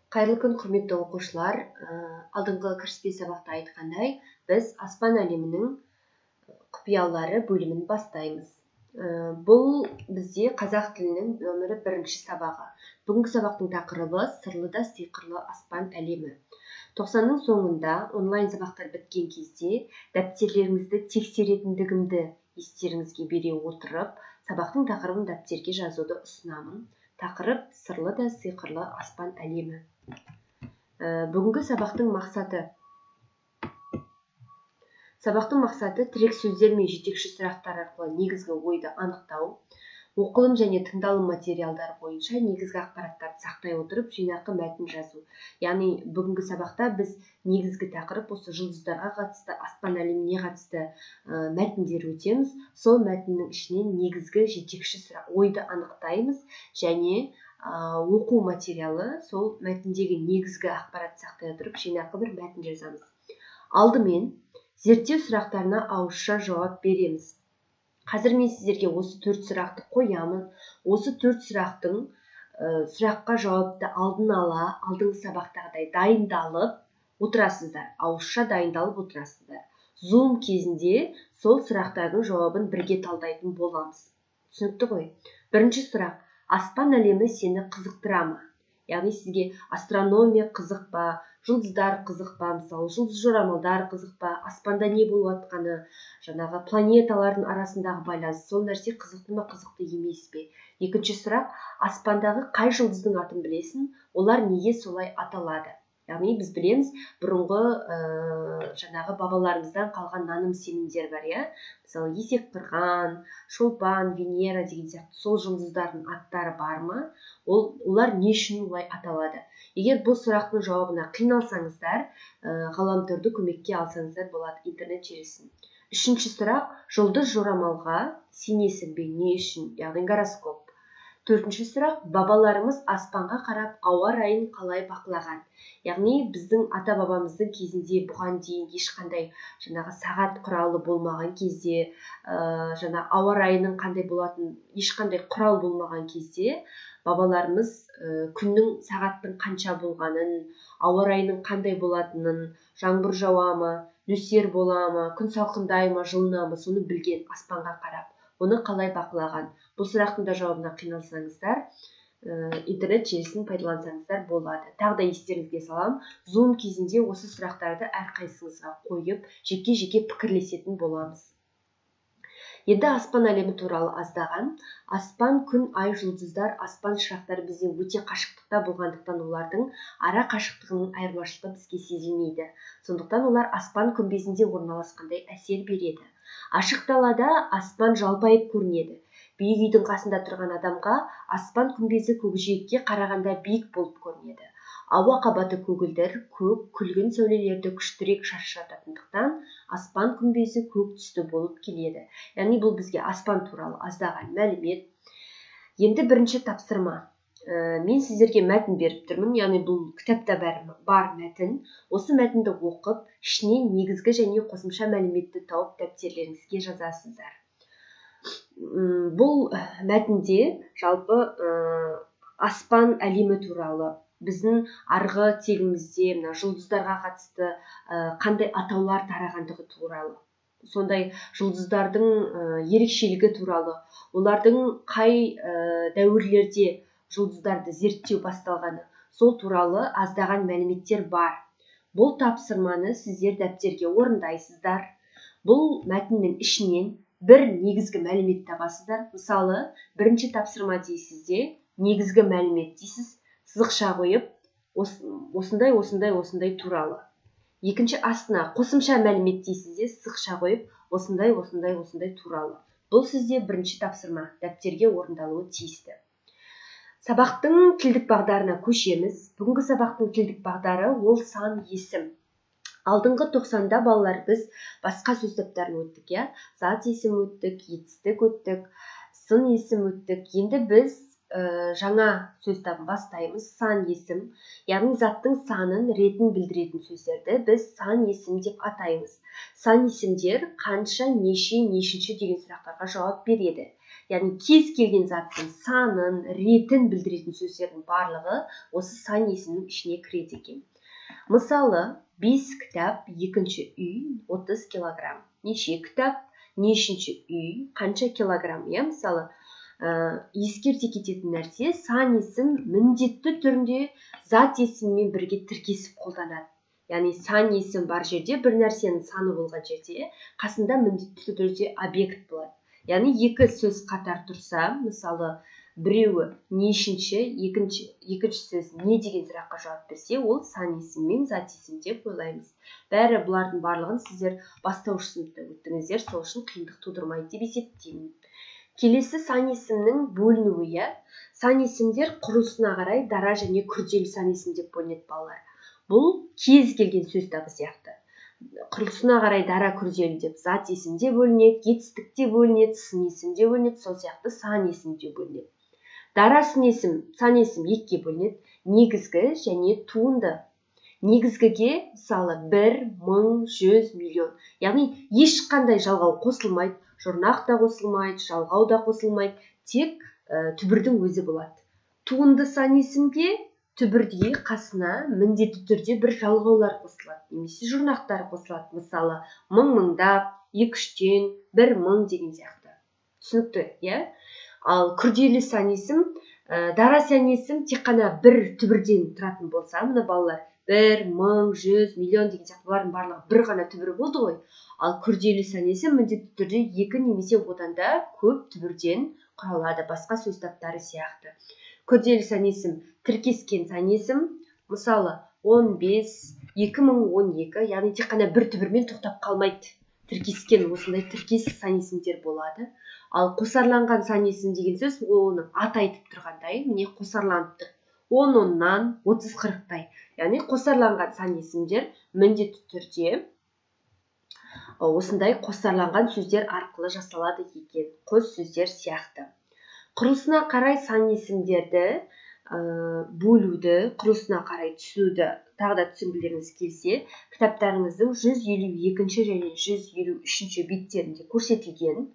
Қайырлы күн, құрметті оқушылар. Алдыңғы кіріспе сабақта айтқандай, біз аспан әлемінің құпиялары бөлімін бастаймыз. Бұл бізде қазақ тілінің нөмірі 1 сабағы. Бүгінгі сабақтың тақырыбы сырлы да сиқырлы аспан әлемі. 90-ның соңында онлайн сабақтар біткен кезде дәптерлеріңізді тексеретіндігімді естеріңізге бере отырып, сабақтың тақырыбын дәптерге жазуды ұсынамын. Тақырып сырлы да сиқырлы аспан әлемі. Бүгінгі сабақтың мақсаты тірек сөздер мен жетекші сұрақтар арқылы негізгі ойды анықтау, оқылым және тыңдалым материалдар бойынша негізгі ақпараттарды сақтай отырып жинақы мәтін жазу. Яғни бүгінгі сабақта біз негізгі тақырып осы жұлдыздарға қатысты, аспан әлеміне қатысты мәтіндер өтеміз. Сол мәтіннің ішінен негізгі жетекші ойды анықтаймыз және оқу материалы сол мәтіндегі негізгі ақпарат сақтай отырып жинақы бір мәтін жазамыз. Алдымен зерттеу сұрақтарына ауызша жауап береміз. Қазір мен сіздерге осы 4 сұрақты қоямын. Осы 4 сұраққа жауапты алдын ала, алдыңғы сабақтағыдай дайындалып отырасыздар. Ауызша дайындалып отырасыздар. Zoom кезінде сол сұрақтардың жауабын бірге талдайтын боламыз. Түсінікті ғой? Бірінші сұрақ: аспан әлемі сені қызықтыра ма? Яғни сізге астрономия қызық па, жұлдыздар қызық па, мысалы жұлдыз жорамалдар қызық па, аспанда не болып жатқаны, жаңағы планеталардың арасындағы байланыс, сол нәрсе қызықты ма, қызықты емес пе? Екінші сұрақ: аспандағы қай жұлдыздың атын білесің? Олар неге солай аталады? Яғни біз білеміз, бұрынғы жаңағы бабаларымыздан қалған наным сенімдер бар, иә? Мысалы есек қырған, шолпан, Венера деген сияқты сол жұлдыздардың аттары бар ма? Олар не үшін олай аталады? Егер бұл сұрақтың жауабына қиналсаңыздар, ғаламторды көмекке алсаңыздар болады, интернет желісін. Үшінші сұрақ: жұлдыз жорамалға сенесің бе, не үшін? Яғни гороскоп. Төртінші сұрақ: бабаларымыз аспанға қарап ауа райын қалай бақылаған? Яғни біздің ата-бабамыздың кезінде бұған дейін ешқандай жаңағы сағат құралы болмаған кезде, ауа райының қандай болатын ешқандай құрал болмаған кезде бабаларымыз күннің сағаттың қанша болғанын, ауа райының қандай болатынын, жаңбыр жауа ма, нөсер бола ма, күн салқындай ма, жылына ма, соны білген аспанға қарап. Оны қалай бақылаған? Бұл сұрақтың да жауабына қиналсаңыздар, интернет желісін пайдалансаңыздар болады. Тағы да естеріңізге салам, Zoom кезінде осы сұрақтарды әрқайсыңызға қойып, жеке-жеке пікірлесетін боламыз. Енді аспан әлемі туралы аздаған. Аспан, күн, ай, жұлдыздар, аспан шырақтары бізден өте қашықтықта болғандықтан олардың ара қашықтығының айырмашылығы бізге сезілмейді. Сондықтан олар аспан күмбезінде орналасқандай әсер береді. Ашық далада аспан жалпайып көрінеді. Биік үйдің қасында тұрған адамға аспан күмбезі көкжиекке қарағанда биік болып көрінеді. Ауа қабаты көгілдір, көк, күлгін сәулелерді күштірек шашырататындықтан аспан күмбезі көк түсті болып келеді. Яғни бұл бізге аспан туралы аздаған мәлімет. Енді бірінші тапсырма. Мен сіздерге мәтін беріп тұрмын, яғни бұл кітапта бар мәтін. Осы мәтінді оқып, ішінен негізгі және қосымша мәліметті тауып дәптерлеріңізге жазасыздар. Бұл мәтінде жалпы аспан әлемі туралы, біздің арғы тегімізде жұлдыздарға қатысты қандай атаулар тарағандығы туралы, сондай жұлдыздардың ерекшелігі туралы, олардың қай дәуірлерде жұлдыздарды зерттеу басталғаны, сол туралы аздаған мәліметтер бар. Бұл тапсырманы сіздер дәптерге орындайсыздар. Бұл мәтіннің ішінен бір негізгі мәлімет табасыздар. Мысалы, бірінші тапсырма дейсізде, негізгі мәлімет дейсіз, сызықша қойып, осындай туралы. Екінші астына қосымша мәлімет дейсізде, сызықша қойып, осындай туралы. Бұл сізде бірінші тапсырма, дәптерге орындалуы тиісті. Сабақтың тілдік бағдарына көшеміз. Бүгінгі сабақтың тілдік бағдары ол сан, есім. Алдыңғы 90-да балалар біз басқа сөз таптарын өттік, иә? Зат есім өттік, етістік өттік, сын есім өттік. Енді біз жаңа сөз табын бастаймыз, сан есім. Яғни заттың санын, ретін білдіретін сөздерді біз сан есім деп атаймыз. Сан есімдер қанша, неше, нешінші деген сұрақтарға жауап береді. яғни кез келген заттың санын, ретін білдіретін сөздердің барлығы осы сан есімнің ішіне кіреді екен. Мысалы, 5 кітап, 2-ші үй, 30 килограмм. Неше кітап, нешінші үй, қанша килограмм? Мысалы, ескерте кететін нәрсе, сан есім міндетті түрінде зат есіммен бірге тіркесіп қолданады. Яғни сан есім бар жерде, бір нәрсенің саны болған жерде, қасында міндетті түрде объект болады. Яғни екі сөз қатар тұрса, мысалы, біреуі нешінші, екінші сөз не деген сұраққа жауап берсе, ол сан есім мен зат есім деп ойлаймыз. Бұлардың барлығын сіздер бастауыш сыныпта өттіңіздер, сол үшін қиындық тудырмайды деп есептеймін. Келесі сан есімнің бөлінуі. Сан есімдер құрылысына қарай дара және күрделі сан есім деп бөлінеді балалар. Бұл кез келген сөз табы сияқты. Құрылысына қарай дара күрделі деп зат есімде бөлінеді, етістікте бөлінеді, сын есімде бөлінеді, сол сияқты сан есімде бөлінеді. Дара сан есім екіге бөлінеді, негізгі және туынды. Негізгіге мысалы 1, 1000, 100, миллион. Яғни ешқандай жалғау қосылмайды, жұрнақ та қосылмайды, жалғау да қосылмайды, тек түбірдің өзі болады. Туынды сан есімге түбірге қасына міндетті түрде бір жалғаулар қосылады, немесе жұрнақтар қосылады. Мысалы, 1000-мыңдап, 2-3-тен, 1000 деген сияқты. Түсінікті, Ал күрделі сан есім, дара сан есім тек қана бір түбірден тұратын болса, мына балалар 1, 1000, 100, миллион деген сияқты бұлардың барлығы бір ғана түбірі болды ғой. Ал күрделі сан есім міндетті түрде 2 немесе одан да көп түбірден құралады, басқа сөз таптары сияқты. Күрделі сан есім тіркескен сан есім, мысалы 15, 2012, яғни тек қана бір түбірмен тоқтап қалмайды. Тіркескен осындай тіркес сан есімдер болады. Ал қосарланған сан есім деген сөз, оның аты айтып тұрғандай, міне қосарланып тұр. 10-10-нан 30-40-тай. Яғни қосарланған сан есімдер міндетті түрде осындай қосарланған сөздер арқылы жасалады екен, қос сөздер сияқты. Құрылысына қарай сан есімдерді бөлуді, құрылысына қарай түсуді тағы да түсінгілеріңіз келсе, кітаптарыңыздың 152 және 153 беттерінде көрсетілген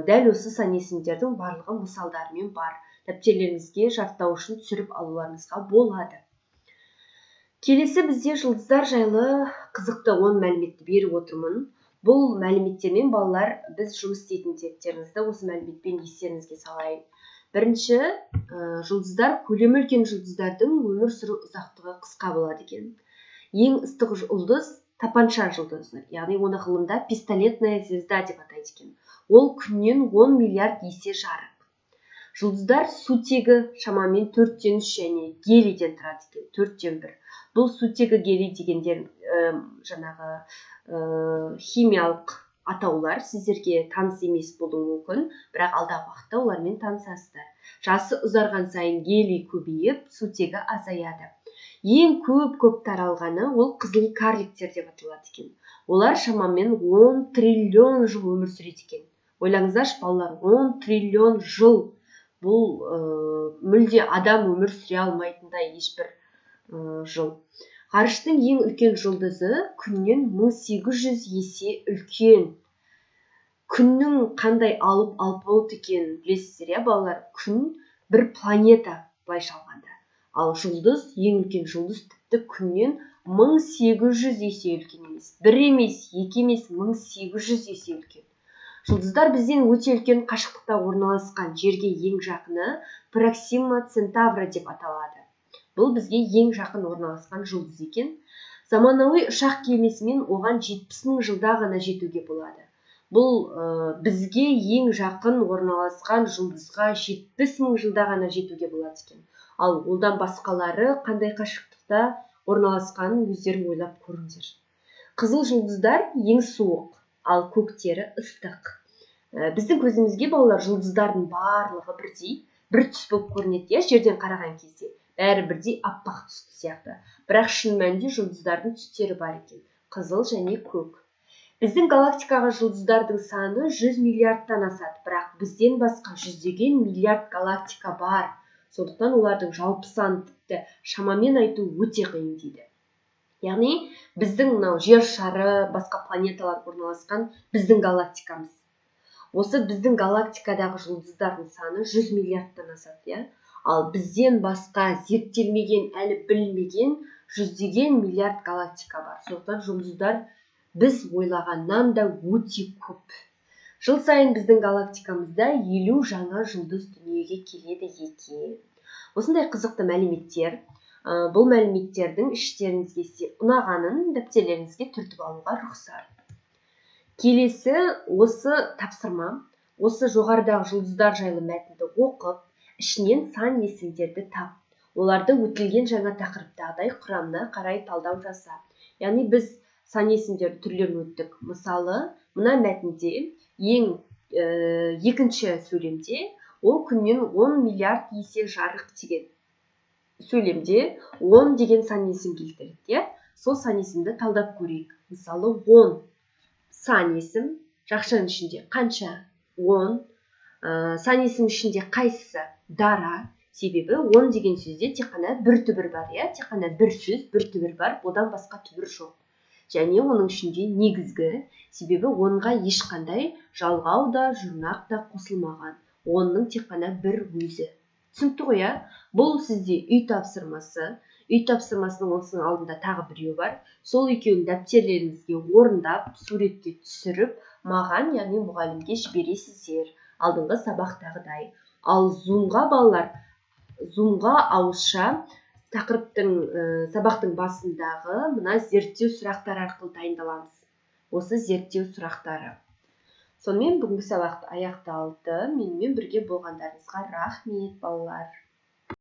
дәл осы сан есімдердің барлығы мысалдарымен бар. Дәптерлеріңізге жаттау үшін түсіріп алуларыңызға болады. Келесі бізде жұлдыздар жайлы қызықты 10 мәліметті беріп отырмын. Бұл мәліметтермен балалар біз жұмыс істейтін теттеріңізді осы мәліметпен естеріңізге салайын. Бірінші, жұлдыздар көлемі үлкен жұлдыздардың өмір сүру ұзақтығы қысқа болады екен. Ең ыстық жұлдыз тапанша жұлдызы, яғни оны ғылымда пистолетная звезда деп атайды екен. Ол күннен 10 миллиард есе жарық. Жұлдыздар сутегі шамамен 4-3 және гелийден тұрады екен, 4-1. Бұл сутегі гелий дегендер химиялық атаулар сіздерге таныс емес болуы мүмкін, бірақ алдағы уақытта олармен танысасыздар. Жасы ұзарған сайын гелий көбейіп, сутегі азаяды. Ең көп таралғаны ол қызыл карликтер деп аталады екен. Олар шамамен 10 триллион жыл өмір сүреді екен. Ойлаңыздаршы балалар, 10 триллион жыл. Бұл мүлде адам өмір сүре алмайтындай ешбір жыл. Ғарыштың ең үлкен жұлдызы күннен 1800 есе үлкен. Күннің қандай алпауыт екенін білесіздер, балалар? Күн бір планета былайша алғанда. Ал жұлдыз, ең үлкен жұлдыз тіпті күннен 1800 есе үлкен емес. Бір емес, екі емес, 1800 есе үлкен. Жұлдыздар бізден өте үлкен қашықтықта орналасқан, жерге ең жақыны Проксима Центавра деп аталады. Бұл бізге ең жақын орналасқан жұлдыз екен. Заманауи ұшақ кемесімен оған 70 000 жылда ғана жетуге болады. Бұл бізге ең жақын орналасқан жұлдызға 70 000 жылда ғана жетуге болады екен. Ал одан басқалары қандай қашықтықта орналасқанын өздерің ойлап көріңдер. Қызыл жұлдыздар ең суық, ал көктері ыстық. Біздің көзімізге балалар жұлдыздардың барлығы бірдей, бір түс болып көрінеді, жерден қараған кезде. Бәрі бірдей аппақ түсті сияқты. Бірақ шын мәнінде жұлдыздардың түстері бар екен, қызыл және көк. Біздің галактикаға жұлдыздардың саны 100 миллиардтан асады, бірақ бізден басқа жүздеген миллиард галактика бар. Сондықтан олардың жалпы саны тіпті шамамен айту өте қиын дейді. Яғни біздің жер шары, басқа планеталар орналасқан біздің галактикамыз. Осы біздің галактикадағы жұлдыздардың саны 100 миллиардтан асады, ал бізден басқа зерттелмеген, әлі білмеген жүздеген миллиард галактика бар. Сондықтан жұлдыздар біз ойлағаннан да өте көп. Жыл сайын біздің галактикамызда 50 жаңа жұлдыз дүниеге келеді екен. Осындай қызықты мәліметтер. Бұл мәліметтердің іштеріңізге ұнағанын дәптерлеріңізге түртіп алуға рұқсат. Келесі осы тапсырма, осы жоғарыдағы жұлдыздар жайлы мәтінді оқып, ішінен сан есімдерді тап. Оларды өтілген жаңа тақырыптағыдай құрамына қарай талдау жаса. Яғни біз сан есімдер түрлерін өттік. Мысалы, мына мәтінде екінші сөйлемде ол күннен 10 миллиард есе жарық деген сөйлемде 10 деген сан есім келтірді. Сол сан есімді талдап көрейік. Мысалы, 10 сан есім, жақшаның ішінде қанша? 10. Сан есім ішінде қайсысы? Дара. Себебі 10 деген сөзде тек қана бір түбір бар, тек қана бір сөз, бір түбір бар, одан басқа түбір жоқ. Және оның ішінде негізгі, себебі 10-ға ешқандай жалғау да, жұрнақ та қосылмаған. 10-ның тек қана бір өзі. Түсінікті ғой, бұл сізде үй тапсырмасы. Үй тапсырмасының осының алдында тағы біреу бар. Сол екеуін дәптерлеріңізге орындап, суретке түсіріп, маған, яғни мұғалімге жібересіздер. Алдыңғы сабақтағыдай. Ал Zoom-ға балалар, Zoom-ға ауызша сабақтың басындағы мына зерттеу сұрақтары арқылы дайындаламыз. Осы зерттеу сұрақтары. Сонымен бүгінгі сабақты аяқталды. Менімен бірге болғандарыңызға рахмет, балалар.